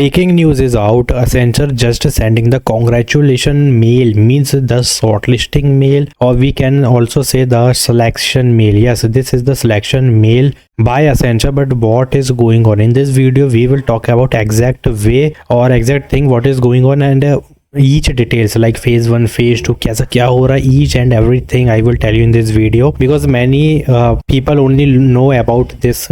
Breaking news is out. Accenture just sending the congratulation mail, means the shortlisting mail, or we can also say the selection mail. Yes, this is the selection mail by Accenture. But what is going on in this video? We will talk about exact way or exact thing what is going on, and each details like phase 1 phase 2 कैसा क्या हो रहा है, each and everything I will tell you in this video, because many people only know about this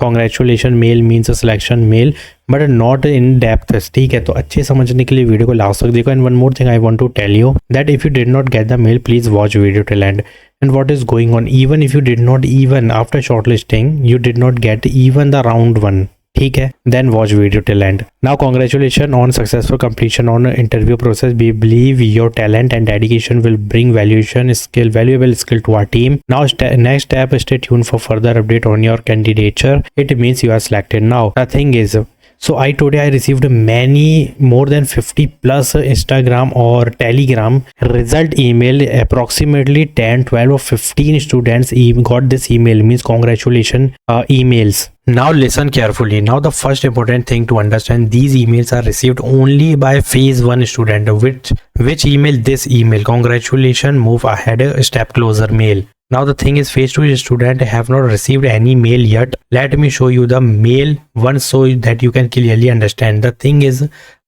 congratulation mail means a selection mail but not in depth. ठीक है, तो अच्छे समझने के लिए वीडियो को लास्ट तक देखो. And one more thing I want to tell you that if you did not get the mail, please watch video till end. And what is going on, even if you did not, even after shortlisting you did not get even the round 1, ठीक है, then watch video till end. Now congratulations on successful completion on interview process. We believe your talent and dedication will bring valuable skill to our team. Now next step, stay tuned for further update on your candidature. It means you are selected. Now the thing is, so today I received more than 50 plus Instagram or Telegram result email. Approximately 10, 12 or 15 students got this email, means congratulations emails. Now listen carefully. Now the first important thing to understand, these emails are received only by phase 1 student. Which email? This email, congratulations, move ahead, a step closer mail. Now the thing is, phase 2 student have not received any mail yet. Let me show you the mail once so that you can clearly understand. The thing is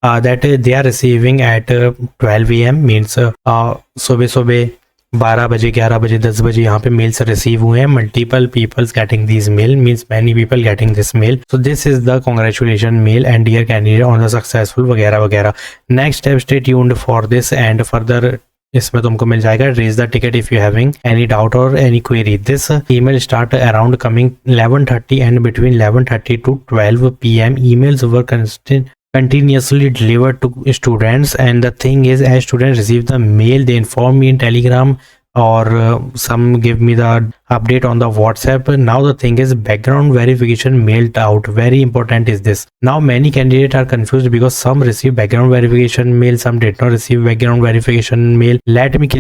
that they are receiving at 12 AM, means सुबह 12 बजे 11 बजे 10 बजे यहाँ पे mails receive हुए हैं. Multiple peoples getting this mail, means many people getting this mail. So this is the congratulation mail and dear candidate on the successful वगैरह वगैरह. Next step, stay tuned for this and further इसमें तुमको मिल जाएगा. Raise the ticket if you having any doubt और any query. This email start around coming 11:30 and between 11:30 to 12 PM emails were continuously delivered to students. And the thing is, as students receive the mail, they inform me in Telegram or some give me the update on the WhatsApp. Now the thing is, background verification mailed out. Very important is this. Now many candidates are confused because some receive background verification mail, some did not receive background verification mail. Let me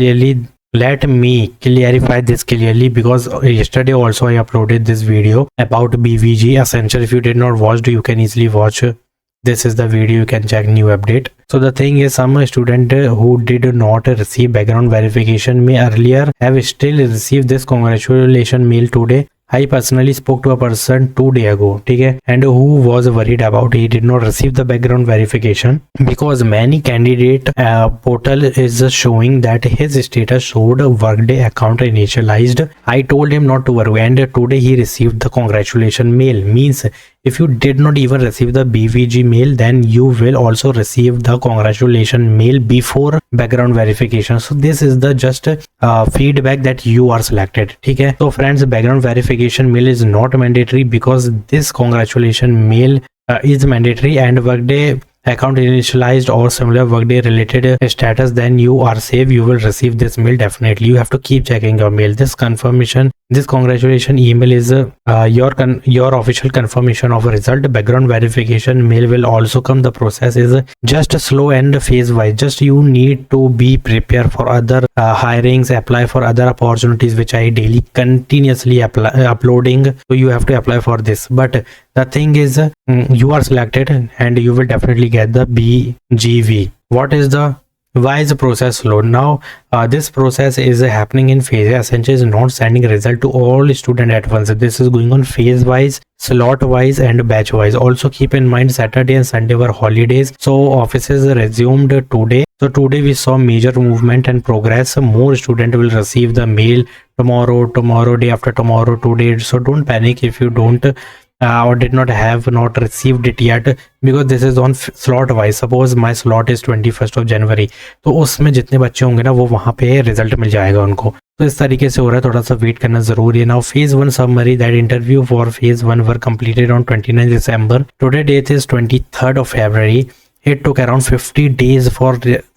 clarify this clearly, because yesterday also I uploaded this video about BVG Accenture. If you did not watch, you can easily watch. This is the video, you can check new update. So the thing is, some student who did not receive background verification mail earlier have still received this congratulation mail today. I personally spoke to a person 2 days ago, ठीक है, and who was worried about he did not receive the background verification because many candidate portal is showing that his status showed Workday account initialized. I told him not to worry, and today he received the congratulation mail. Means if you did not even receive the BVG mail, then you will also receive the congratulation mail before background verification. So this is the just feedback that you are selected, ठीक है. So friends, background verification mail is not mandatory because this congratulation mail is mandatory, and Workday account initialized or similar Workday related status, then you are safe. You will receive this mail definitely. You have to keep checking your mail. This confirmation, this congratulation email is your official confirmation of a result. Background verification mail will also come. The process is just slow and phase wise. Just you need to be prepared for other hirings, apply for other opportunities which I daily continuously uploading. So you have to apply for this. But the thing is, you are selected and you will definitely get the BGV. Why is the process slow? Now this process is happening in phases. Accenture is not sending result to all students at once. This is going on phase wise, slot wise and batch wise. Also keep in mind, Saturday and Sunday were holidays, so offices resumed today. So today we saw major movement and progress. More students will receive the mail tomorrow, day after tomorrow, today. So don't panic if you don't or did not received it yet, because this is on slot wise. Suppose my slot is 21st of January, तो उसमें जितने बच्चे होंगे ना वो वहाँ पे result मिल जाएगा उनको. तो इस तरीके से हो रहा है, थोड़ा सा वेट करना जरूरी है. Now phase 1 summary, that interview for phase 1 were completed on 29 December. Today date is 23rd of February. It took around 50 days for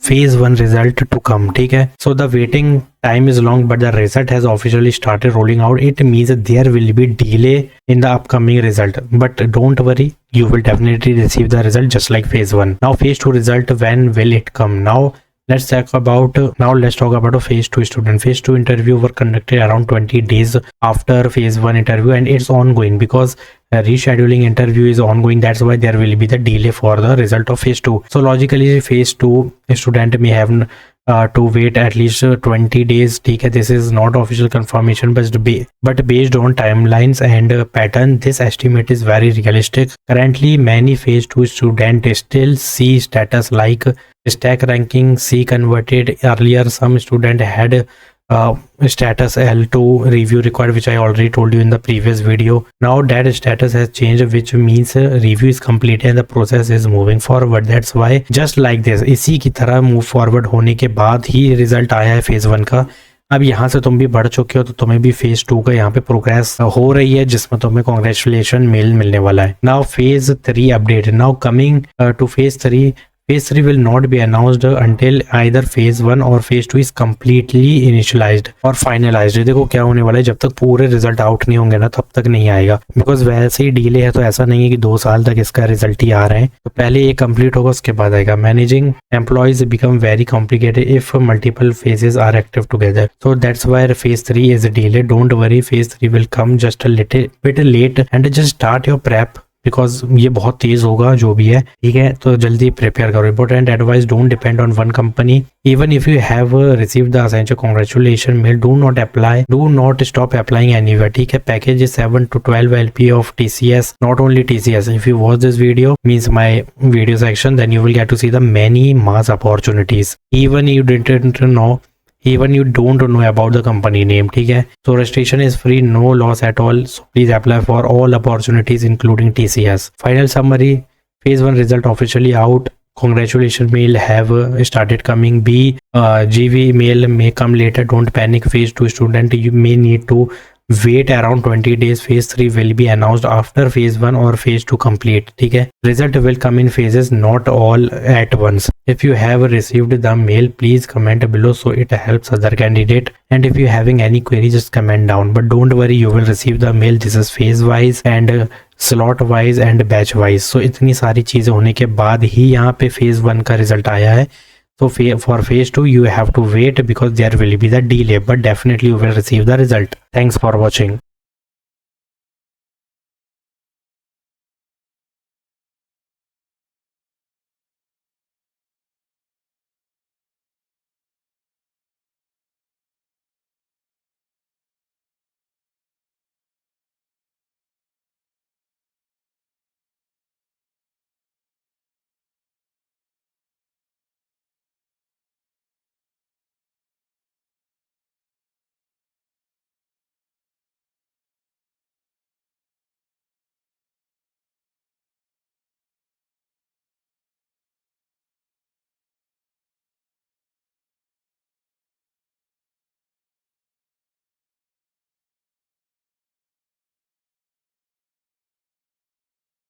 phase 1 result to come, ठीक है. So the waiting time is long, but the result has officially started rolling out. It means there will be delay in the upcoming result, but don't worry, you will definitely receive the result just like phase 1. Now phase 2 result, when will it come? Now Let's talk about a phase 2 student. Phase 2 interview were conducted around 20 days after phase 1 interview, and it's ongoing because rescheduling interview is ongoing. That's why there will be the delay for the result of phase 2. So logically phase 2 student may have to wait at least 20 days. ठीक है, this is not official confirmation, but based on timelines and pattern, this estimate is very realistic. Currently many phase 2 students still see status like stack ranking C converted. Earlier some student had status L2 review required, which I already told you in the previous video. Now that status has changed, which means review is complete and the process is moving forward. That's why just like this, इसी की तरह move forward होने के बाद ही result आया है phase 1 का। अब यहाँ से तुम भी बढ़ चुके हो तो तुम्हें भी फेज 2 का यहाँ पे प्रोग्रेस हो रही है, जिसमें तुम्हें कॉन्ग्रेचुलेशन मेल मिलने वाला है। Now phase 3 update. Now coming two phase 3, Phase 3 will not be announced until either phase 1 और phase 2 is completely initialized और finalized। देखो क्या होने वाला है, जब तक पूरे रिजल्ट आउट नहीं होंगे ना तब तक नहीं आएगा, बिकॉज वैसे ही डिले है तो ऐसा नहीं है कि 2 साल तक इसका रिजल्ट ही आ रहे हैं। तो पहले ये कंप्लीट होगा उसके बाद आएगा। Managing employees become very complicated if multiple phases are active together, so that's why phase 3 is delayed. Don't worry, phase 3 will come just a little bit late and just start your prep because ये बहुत तेज होगा जो भी है, ठीक है, तो जल्दी प्रिपेयर करो। Important advice, don't depend on one company. Even if you have received the Accenture congratulation mail, do not stop applying anywhere, ठीक है। Package is 7 to 12 LP of TCS, not only TCS. If you watch this video, means my video section, then you will get to see the many mass opportunities. Even you don't know about the company name, ठीक है। So registration is free, no loss at all. So please apply for all opportunities including TCS. Final summary, phase 1 result officially out. Congratulations mail have started coming. GV mail may come later. Don't panic. Phase 2 student, you may need to wait around 20 days. Phase 3 will be announced after phase 1 or phase 2 complete, ठीक है। Result will come in phases, not all at once. If you have received the mail, please comment below so it helps other candidate. And if you having any query, just comment down. But don't worry, you will receive the mail. This is phase wise and slot wise and batch wise. So इतनी सारी चीजें होने के बाद ही यहाँ पे phase 1 का result आया है। So for phase 2 you have to wait because there will be the delay, but definitely you will receive the result. Thanks for watching.